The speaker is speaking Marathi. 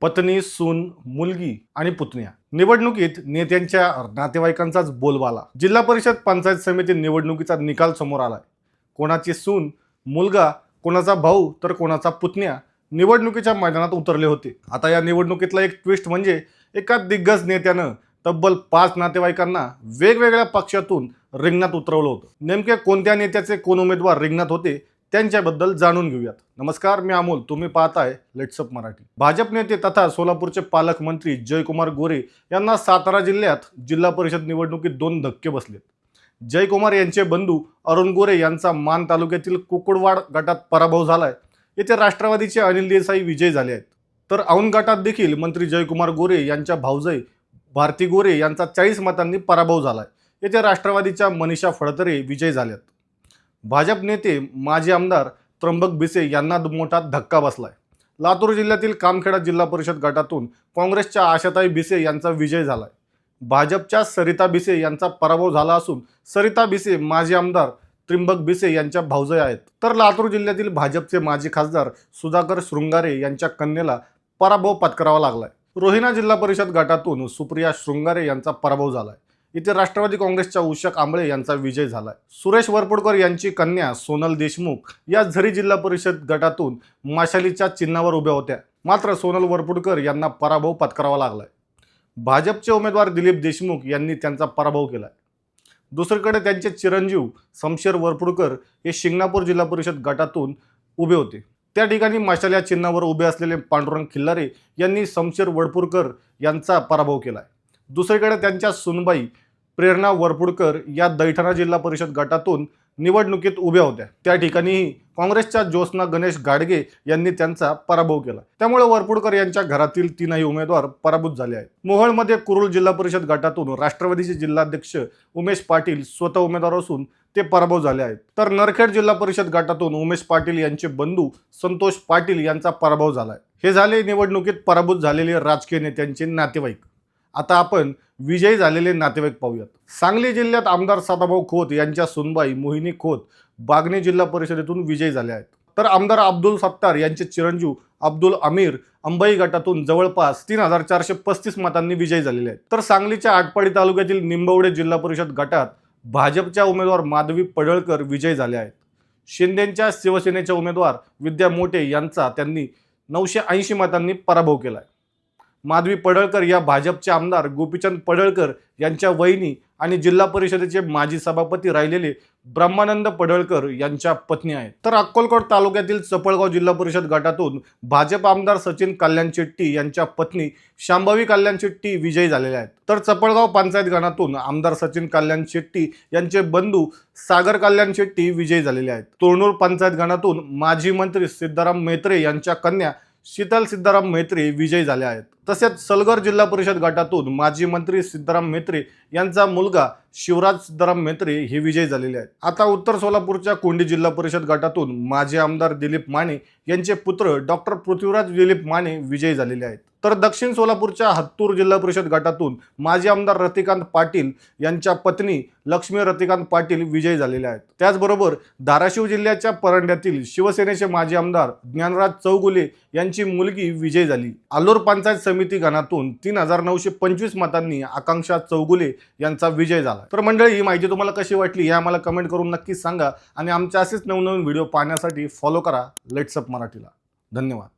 पत्नी, सून, मुलगी आणि पुतण्या निवडणुकीत नेत्यांच्या नातेवाईकांचाच बोलबाला। जिल्हा परिषद पंचायत समिती निवडणुकीचा निकाल समोर आलाय। कोणाची सून, मुलगा, कोणाचा भाऊ तर कोणाचा पुतण्या निवडणुकीच्या मैदानात उतरले होते। आता या निवडणुकीतला एक ट्विस्ट म्हणजे एका दिग्गज नेत्यानं तब्बल 5 नातेवाईकांना वेगवेगळ्या पक्षातून रिंगणात उतरवलं होतं। नेमके कोणत्या नेत्याचे कोण उमेदवार रिंगणात होते त्यांच्याबद्दल जाणून घेऊयात। नमस्कार, मी अमोल, तुम्ही पाहताय लेट्स अप मराठी। भाजप नेते तथा सोलापूरचे पालकमंत्री जयकुमार गोरे यांना सातारा जिल्ह्यात जिल्हा परिषद निवडणुकीत 2 धक्के बसलेत। जयकुमार यांचे बंधू अरुण गोरे यांचा मान तालुक्यातील कुकुडवाड गटात पराभव झालाय। येथे राष्ट्रवादीचे अनिल देसाई विजयी झाले आहेत। तर औंध गटात देखील मंत्री जयकुमार गोरे यांच्या भावजय भारती गोरे यांचा 40 मतांनी पराभव झालाय। येथे राष्ट्रवादीच्या मनीषा फडतरे विजयी झाल्यात। भाजप नेते माजी आमदार त्र्यंबक भिसे यांना मोठा धक्का बसलाय। लातूर जिल्ह्यातील कामखेडा जिल्हा परिषद गटातून काँग्रेसच्या आशाताई भिसे यांचा विजय झालाय। भाजपच्या सरिता भिसे यांचा पराभव झाला असून सरिता भिसे माजी आमदार त्र्यंबक भिसे यांच्या भावजय आहेत। तर लातूर जिल्ह्यातील भाजपचे माजी खासदार सुधाकर शृंगारे यांच्या कन्येला पराभव पत्करावा लागलाय। रोहिणा जिल्हा परिषद गटातून सुप्रिया शृंगारे यांचा पराभव झालाय। इथे राष्ट्रवादी काँग्रेसच्या उषा कांबळे यांचा विजय झालाय। सुरेश वरपुडकर यांची कन्या सोनल देशमुख या झरी जिल्हा परिषद गटातून माशालीच्या चिन्हावर उभ्या होत्या, मात्र सोनल वरपुडकर यांना पराभव पत्करावा लागलाय। भाजपचे उमेदवार दिलीप देशमुख यांनी त्यांचा पराभव केलाय। दुसरीकडे त्यांचे चिरंजीव शमशेर वरपुडकर हे शिंगणापूर जिल्हा परिषद गटातून उभे होते। त्या ठिकाणी मशाल या चिन्हावर उभे असलेले पांडुरंग खिल्लारे यांनी शमशेर वरपुडकर यांचा पराभव केलाय। दुसरीकडे त्यांच्या सुनबाई प्रेरणा वरपुडकर या दैठणा जिल्हा परिषद गटातून निवडणुकीत उभ्या होत्या। त्या ठिकाणीही काँग्रेसच्या ज्योत्स्ना गणेश गाडगे यांनी त्यांचा पराभव केला। त्यामुळे वरपुडकर यांच्या घरातील 3ही उमेदवार पराभूत झाले आहेत। मोहोळमध्ये कुरुल जिल्हा परिषद गटातून राष्ट्रवादीचे जिल्हाध्यक्ष उमेश पाटील स्वतः उमेदवार असून ते पराभव झाले आहेत। तर नरखेड जिल्हा परिषद गटातून उमेश पाटील यांचे बंधू संतोष पाटील यांचा पराभव झालाय। हे झाले निवडणुकीत पराभूत झालेले राजकीय नेत्यांचे नातेवाईक। आता आपण विजयी झालेले नातेवाईक पाहूयात। सांगली जिल्ह्यात आमदार सदाभाऊ खोत यांच्या सुनबाई मोहिनी खोत बागणे जिल्हा परिषदेतून विजयी झाल्या आहेत। तर आमदार अब्दुल सत्तार यांचे चिरंजीव अब्दुल अमीर अंबाई गटातून जवळपास 3435 मतांनी विजयी झालेले आहेत। तर सांगलीच्या आटपाडी तालुक्यातील निंबवडे जिल्हा परिषद गटात भाजपच्या उमेदवार माधवी पडळकर विजयी झाले आहेत। शिंदेच्या शिवसेनेच्या उमेदवार विद्या मोठे यांचा त्यांनी 980 मतांनी पराभव केलाय। माधवी पडळकर या भाजपचे आमदार गोपीचंद पडळकर यांच्या वहिनी आणि जिल्हा परिषदेचे माजी सभापती राहिलेले ब्रह्मानंद पडळकर यांच्या पत्नी आहेत। तर अक्कलकोट तालुक्यातील चपळगाव जिल्हा परिषद गटातून भाजप आमदार सचिन कल्याण शेट्टी यांच्या पत्नी शांभवी कल्याण शेट्टी विजयी झालेल्या आहेत। तर चपळगाव पंचायत गणातून आमदार सचिन कल्याण शेट्टी यांचे बंधू सागर कल्याण शेट्टी विजयी झालेले आहेत। तोरनूर पंचायत गणातून माजी मंत्री सिद्धाराम म्हेत्रे यांच्या कन्या शीतल सिद्धाराम म्हेत्रे विजयी झाले आहेत। तसेच सलगर जिल्हा परिषद गटातून माजी मंत्री सिद्धाराम म्हेत्रे यांचा मुलगा शिवराज सिद्धाराम म्हेत्रे हे विजयी झालेले आहेत। आता उत्तर सोलापूरच्या कोंडी जिल्हा परिषद गटातून माजी आमदार दिलीप माने यांचे पुत्र डॉक्टर पृथ्वीराज दिलीप माने विजयी झालेले आहेत। तर दक्षिण सोलापूरच्या हत्तूर जिल्हा परिषद गटातून माजी आमदार रतिकांत पाटील यांच्या पत्नी लक्ष्मी रतिकांत पाटील विजयी झालेले आहेत। त्याचबरोबर धाराशिव जिल्ह्याच्या परंड्यातील शिवसेनेचे माजी आमदार ज्ञानराज चौगुले यांची मुलगी विजयी झाली। आलूर पंचायत समिती गणातून 3925 मतांनी आकांक्षा चौगुले यांचा विजय झाला। तर मंडळी, ही माहिती तुम्हाला कशी वाटली हे आम्हाला कमेंट करून नक्कीच सांगा आणि आमचे असेच नवनवीन व्हिडिओ पाहण्यासाठी फॉलो करा लेट्स अप मराठीला। धन्यवाद।